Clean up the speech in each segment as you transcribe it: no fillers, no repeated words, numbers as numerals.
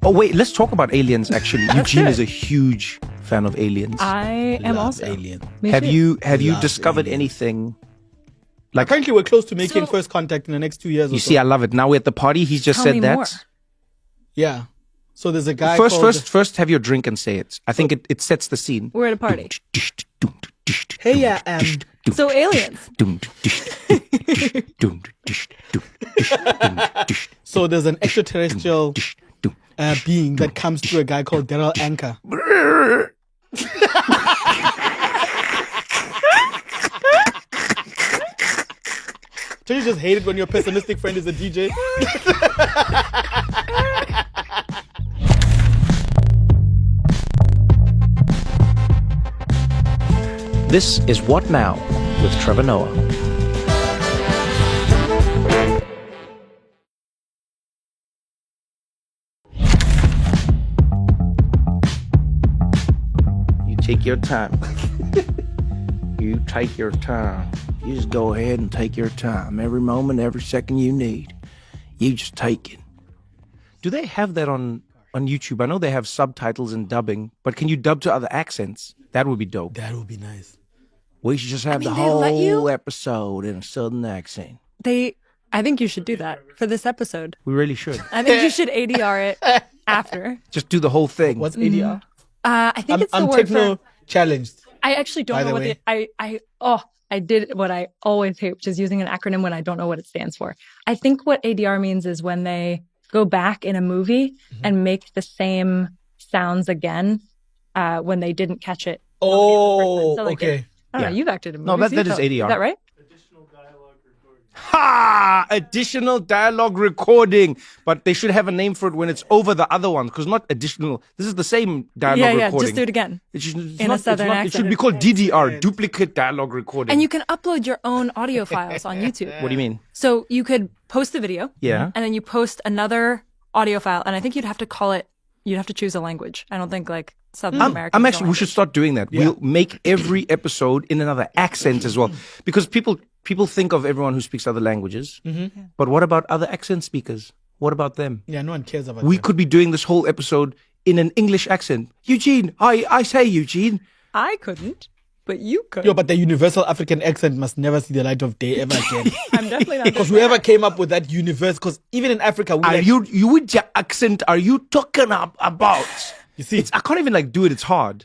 Oh wait, let's talk about aliens. Actually, Eugene is a huge fan of aliens. I am also. Alien. Have you discovered anything? Like, apparently, we're close to making first contact in the next 2 years. You see, I love it. Now we're at the party. He's just said that. More. Yeah. So there's a guy. First, have your drink and say it. I think it sets the scene. We're at a party. Hey, So aliens. So there's an extraterrestrial being that comes to a guy called Daryl Anchor. Don't you just hate it when your pessimistic friend is a DJ? This is What Now with Trevor Noah. You take your time. You take your time. You just go ahead and take your time. Every moment, every second you need. You just take it. Do they have that on YouTube? I know they have subtitles and dubbing, but can you dub to other accents? That would be dope. That would be nice. We should just have the whole episode in a southern accent. I think you should do that for this episode. We really should. I think you should ADR it after. Just do the whole thing. What's ADR? I think it's the I'm word techno for... challenged. I actually don't know what I did what I always hate, which is using an acronym when I don't know what it stands for. I think what ADR means is when they go back in a movie and make the same sounds again when they didn't catch it. Oh, so okay. I don't know, you've acted in movies. No, that is ADR. Is that right? Ha! Additional dialogue recording. But they should have a name for it when it's over the other one, because not additional. This is the same dialogue recording. Just do it again. In a southern accent. It should be called DDR, duplicate dialogue recording. And you can upload your own audio files on YouTube. What do you mean? So you could post the video. Yeah. And then you post another audio file. And I think you'd have to call it, you'd have to choose a language. I don't think like Southern American. We should start doing that. Yeah. We'll make every episode in another accent as well. Because people think of everyone who speaks other languages. Mm-hmm. But what about other accent speakers? What about them? Yeah, no one cares about We them. could be doing this whole episode in an English accent. Eugene, I say Eugene. I couldn't, but you could. Yo, but the universal African accent must never see the light of day ever again. I'm definitely not. Because whoever came up with that because even in Africa, you with your accent, are you talking about? You see, I can't even do it. It's hard.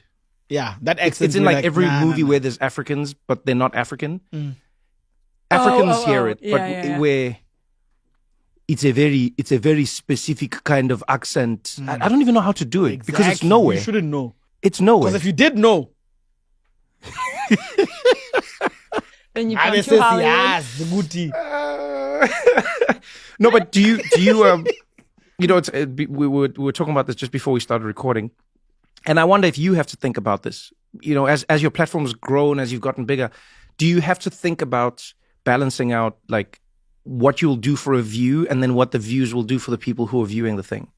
Yeah, that accent. It's in every movie where there's Africans, but they're not African. Africans hear it, but where it's a very specific kind of accent. I don't even know how to do it because it's nowhere. You shouldn't know. It's nowhere. Because if you did know, then you come to Hollywood. Yes, the booty. No, but do you we were talking about this just before we started recording, and I wonder if you have to think about this. As your platform has grown, as you've gotten bigger, do you have to think about balancing out what you'll do for a view and then what the views will do for the people who are viewing the thing?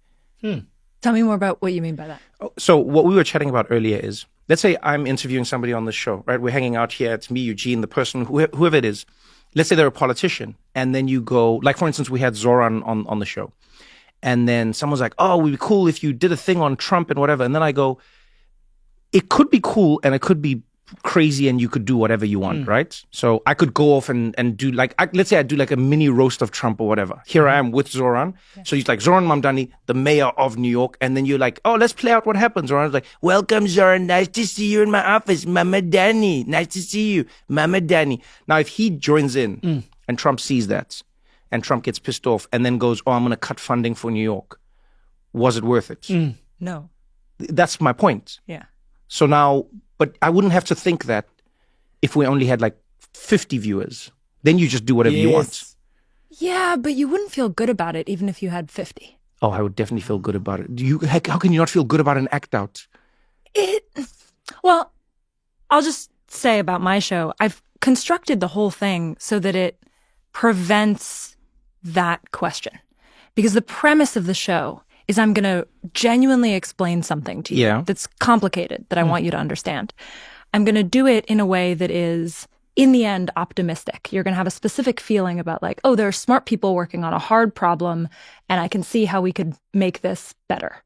Tell me more about what you mean by that. So what we were chatting about earlier is, let's say I'm interviewing somebody on the show, right? We're hanging out here. It's me, Eugene, the person, whoever it is. Let's say they're a politician. And then you go, for instance, we had Zoran on the show. And then someone's like, oh, it would be cool if you did a thing on Trump and whatever. And then I go, it could be cool and it could be crazy and you could do whatever you want, right? So I could go off and do let's say I do a mini roast of Trump or whatever. Here I am with Zoran. Yeah. So he's like, Zoran Mamdani, the mayor of New York. And then you're like, oh, let's play out what happens. Zoran's like, welcome, Zoran. Nice to see you in my office. Mama Danny. Nice to see you. Mama Danny. Now, if he joins in and Trump sees that and Trump gets pissed off and then goes, oh, I'm going to cut funding for New York. Was it worth it? No. That's my point. Yeah. So now, but I wouldn't have to think that if we only had 50 viewers. Then you just do whatever you want. Yeah, but you wouldn't feel good about it even if you had 50. Oh, I would definitely feel good about it. How can you not feel good about an act out? Well, I'll just say about my show, I've constructed the whole thing so that it prevents that question. Because the premise of the show is I'm going to genuinely explain something to you that's complicated, that I want you to understand. I'm going to do it in a way that is, in the end, optimistic. You're going to have a specific feeling about there are smart people working on a hard problem, and I can see how we could make this better.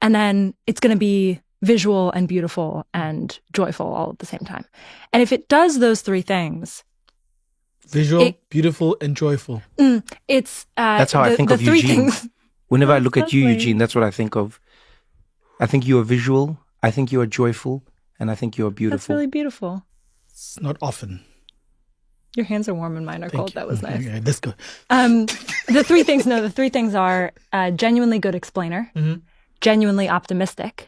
And then it's going to be visual and beautiful and joyful all at the same time. And if it does those three things, Visual, beautiful, and joyful. It's That's how I think the of three Eugene. things. Whenever I look at you, lovely. Eugene, that's what I think of. I think you are visual. I think you are joyful, and I think you are That's beautiful. really beautiful. It's not often. Your hands are warm and mine are cold. Thank you. That was nice. Okay, let's go. The three things are genuinely good explainer, genuinely optimistic,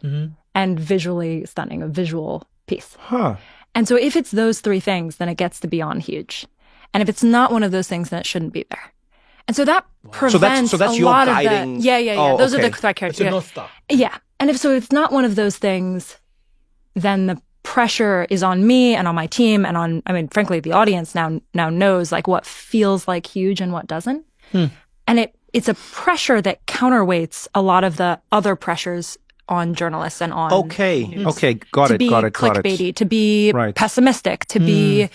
and visually stunning, a visual piece. Huh. And so if it's those three things, then it gets to be on huge. And if it's not one of those things, then it shouldn't be there. And so that prevents So that's a your lot guiding- of the... Yeah. Oh, Those are okay. the criteria. It's a North Star. Yeah. And if it's not one of those things, then the pressure is on me and on my team and on, I mean, frankly, the audience now knows like what feels like huge and what doesn't. And it's a pressure that counterweights a lot of the other pressures on journalists and on Okay. Got to it. be Got it. clickbaity, to be Right. pessimistic, to be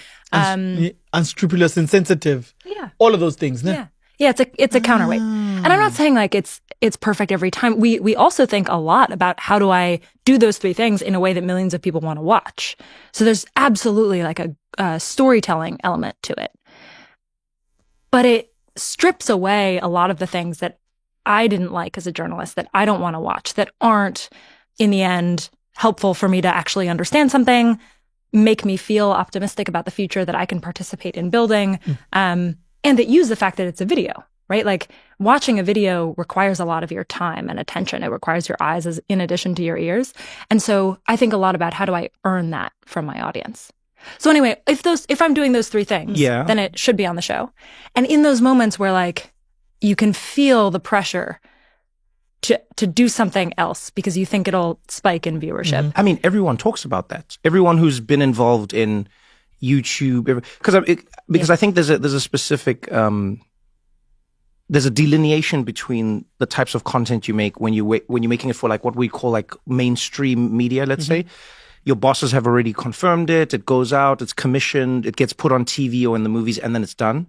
Unscrupulous, insensitive. yeah. All of those things. Ne? Yeah, it's a counterweight. And I'm not saying like it's perfect every time. We also think a lot about how do I do those three things in a way that millions of people want to watch. So there's absolutely like a storytelling element to it. But it strips away a lot of the things that I didn't like as a journalist, that I don't want to watch, that aren't in the end helpful for me to actually understand something, make me feel optimistic about the future that I can participate in building, and that use the fact that it's a video, right? Like watching a video requires a lot of your time and attention. It requires your eyes as in addition to your ears. And so I think a lot about how do I earn that from my audience? So anyway, if I'm doing those three things, Yeah. then it should be on the show. And in those moments where like you can feel the pressure to do something else because you think it'll spike in viewership. I mean, everyone talks about that. Everyone who's been involved in YouTube, because I think there's a specific there's a delineation between the types of content you make when you're making it for like what we call like mainstream media. Let's say your bosses have already confirmed it. It goes out. It's commissioned. It gets put on TV or in the movies, and then it's done.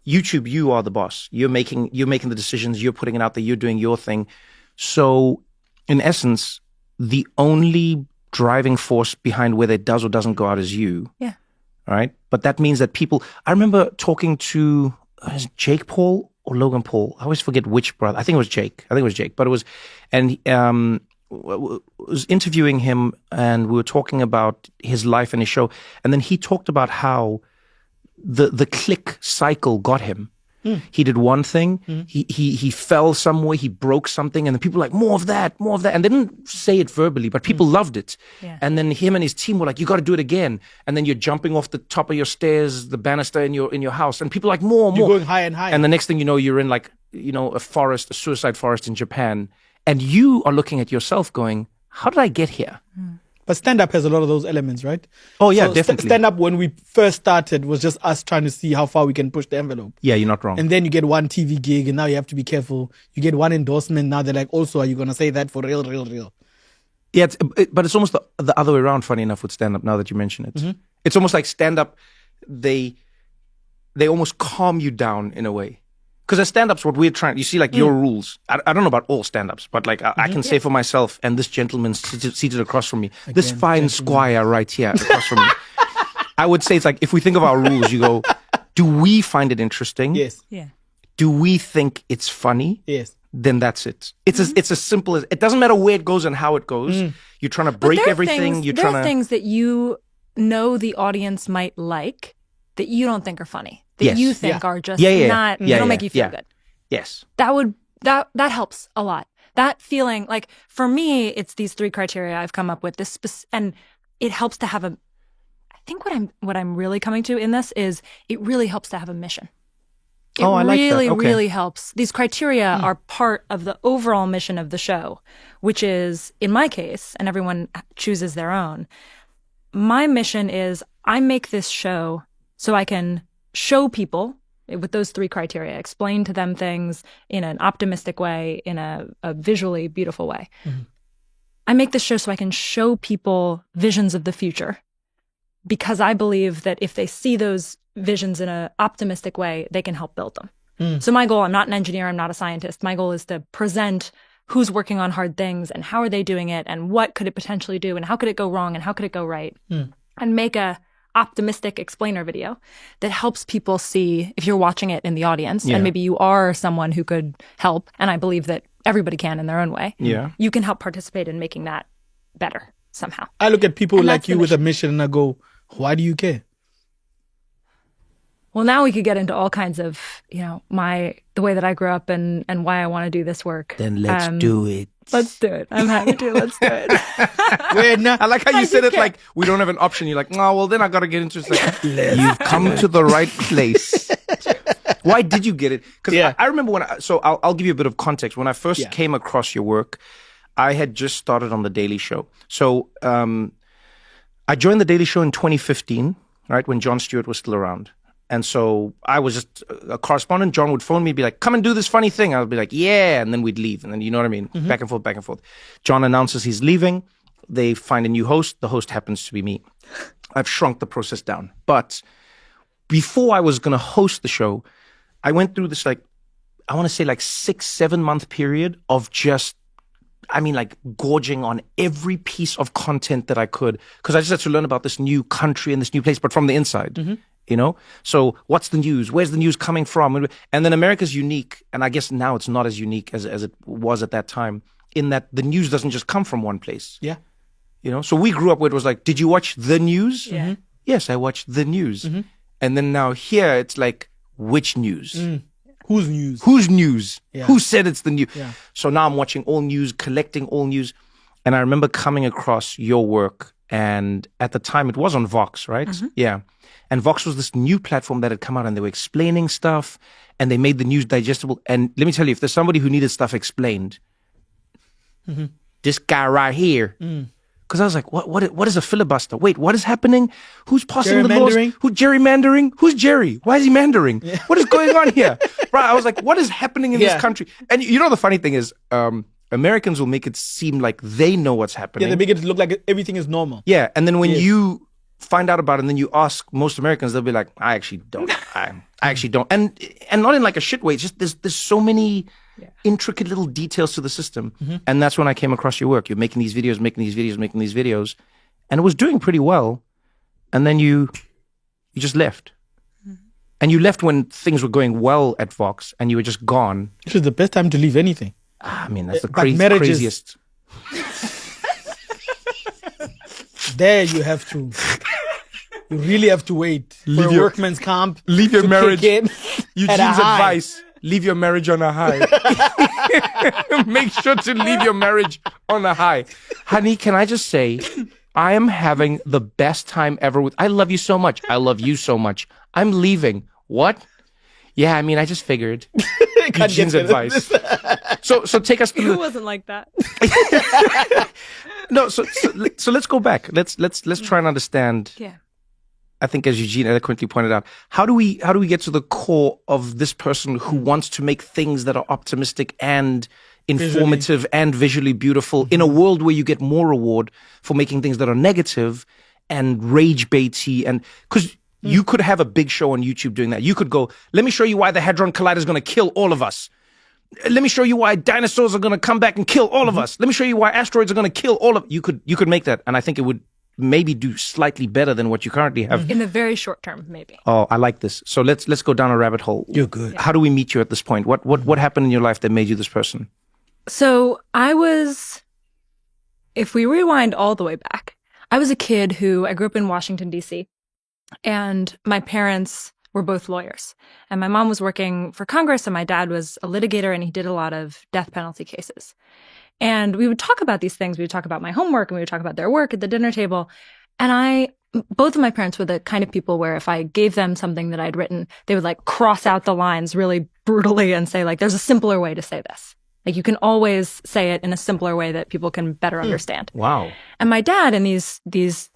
YouTube, you are the boss. You're making the decisions. You're putting it out there. You're doing your thing. So, in essence, the only driving force behind whether it does or doesn't go out is you. Yeah. All right. But that means that people. I remember talking to is it Jake Paul or Logan Paul. I always forget which brother. I think it was Jake. But it was, and was interviewing him, and we were talking about his life and his show, and then he talked about how the click cycle got him. He did one thing, he fell somewhere, he broke something, and then people were like, more of that. And they didn't say it verbally, but people loved it. Yeah. And then him and his team were like, you got to do it again. And then you're jumping off the top of your stairs, the banister in your house, and people are like, more. You're going higher and higher. And the next thing you know, you're in like, a suicide forest in Japan. And you are looking at yourself going, how did I get here? But stand-up has a lot of those elements, right? Oh, yeah, So definitely. Stand-up, when we first started, was just us trying to see how far we can push the envelope. Yeah, you're not wrong. And then you get one TV gig, and now you have to be careful. You get one endorsement, now they're like, also, are you going to say that for real? Yeah, but it's almost the other way around, funny enough, with stand-up, now that you mention it. It's almost like stand-up, they almost calm you down in a way. Because as stand-ups, what we're trying, you see like your rules. I don't know about all stand-ups, but like I can say for myself, and this gentleman seated across from me, this fine squire right here across from me, I would say it's like, if we think of our rules, you go, do we find it interesting? Yes. Yeah. Do we think it's funny? Yes. Then that's it. It's as simple as, it doesn't matter where it goes and how it goes. You're trying to But break there are everything. Things, there are things that you know the audience might like that you don't think are funny. That Yes. you think are just not, they don't make you feel good. Yes. That helps a lot. That feeling, like for me, it's these three criteria I've come up with. And it helps to have I think what I'm really coming to in this is it really helps to have a mission. It I like that. really, Okay. really helps. These criteria are part of the overall mission of the show, which is, in my case, and everyone chooses their own, my mission is I make this show so I can show people with those three criteria, explain to them things in an optimistic way, in a visually beautiful way. I make this show so I can show people visions of the future, because I believe that if they see those visions in an optimistic way, they can help build them. So my goal, I'm not an engineer, I'm not a scientist. My goal is to present who's working on hard things and how are they doing it and what could it potentially do and how could it go wrong and how could it go right, and make a optimistic explainer video that helps people see if you're watching it in the audience and maybe you are someone who could help, and I believe that everybody can in their own way. Yeah. You can help participate in making that better somehow. I look at people And like that's you the with a mission and I go, why do you care? Well, now we could get into all kinds of, the way that I grew up and why I want to do this work. Then let's do it. Let's do it. I'm happy to. Let's do it. I like how you said it like we don't have an option. You're like, no, well, then I got to get into it. It's like, you've come to the right place. Why did you get it? Because I remember I'll give you a bit of context. When I first came across your work, I had just started on The Daily Show. So I joined The Daily Show in 2015, right, when Jon Stewart was still around. And so I was just a correspondent. John would phone me, be like, come and do this funny thing. I would be like, yeah. And then we'd leave. And then, you know what I mean? Back and forth, back and forth. John announces he's leaving. They find a new host. The host happens to be me. I've shrunk the process down. But before I was going to host the show, I went through this, I want to say 6-7 month period of just, gorging on every piece of content that I could. Because I just had to learn about this new country and this new place, but from the inside. So what's the news? Where's the news coming from? And then America's unique, and I guess now it's not as unique as it was at that time, in that the news doesn't just come from one place. Yeah. So we grew up where it was like, did you watch the news? Yeah. Yes, I watched the news. And then now here it's like, which news? Whose news? Whose news? Yeah. Who said it's the news? Yeah. So now I'm watching all news, collecting all news. And I remember coming across your work, and at the time it was on Vox, right? Yeah. And Vox was this new platform that had come out, and they were explaining stuff, and they made the news digestible. And let me tell you, if there's somebody who needed stuff explained, this guy right here. Because I was like, what is a filibuster? Wait, what is happening? Who's passing the laws? Who gerrymandering? Who's Jerry? Why is he mandering? Yeah. What is going on here? Right, I was like, what is happening in this country? And the funny thing is, Americans will make it seem like they know what's happening. Yeah, they make it look like everything is normal. Yeah, and then when you find out about it and then you ask most Americans, they'll be like, I actually don't. I actually don't. And not in like a shit way. It's just there's so many intricate little details to the system. And that's when I came across your work. You're making these videos, and it was doing pretty well. And then you just left. And you left when things were going well at Vox, and you were just gone. This is the best time to leave anything. That's the craziest. There you really have to wait for a workman's comp. Leave your marriage. Eugene's high. advice: leave your marriage on a high. Make sure to leave your marriage on a high. Honey, can I just say, I am having the best time ever I love you so much. I love you so much. I'm leaving. What? Yeah, I just figured. Eugene's advice. So take us through. It wasn't like that. No, so let's go back. Let's try and understand. Yeah. I think, as Eugene eloquently pointed out, how do we get to the core of this person who wants to make things that are optimistic and informative and visually beautiful in a world where you get more reward for making things that are negative and rage baity, and because you could have a big show on YouTube doing that. You could go, let me show you why the Hadron Collider is going to kill all of us. Let me show you why dinosaurs are going to come back and kill all of us. Let me show you why asteroids are going to kill all of you. Could make that, and I think it would maybe do slightly better than what you currently have. In the very short term, maybe. Oh, I like this. So let's go down a rabbit hole. You're good. How do we meet you at this point? What happened in your life that made you this person? So if we rewind all the way back, I was a kid I grew up in Washington, D.C., and my parents were both lawyers. And my mom was working for Congress, and my dad was a litigator, and he did a lot of death penalty cases. And we would talk about these things. We would talk about my homework, and we would talk about their work at the dinner table. And both of my parents were the kind of people where if I gave them something that I'd written, they would cross out the lines really brutally and say there's a simpler way to say this. You can always say it in a simpler way that people can better understand. Wow. And my dad, in these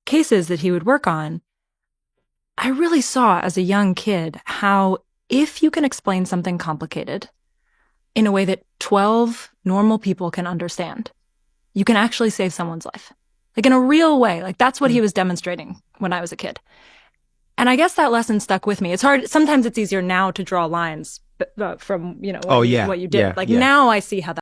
cases that he would work on, I really saw as a young kid how if you can explain something complicated in a way that 12 normal people can understand, you can actually save someone's life. In a real way. That's what he was demonstrating when I was a kid. And I guess that lesson stuck with me. It's hard. Sometimes it's easier now to draw lines from, what you did. Now I see how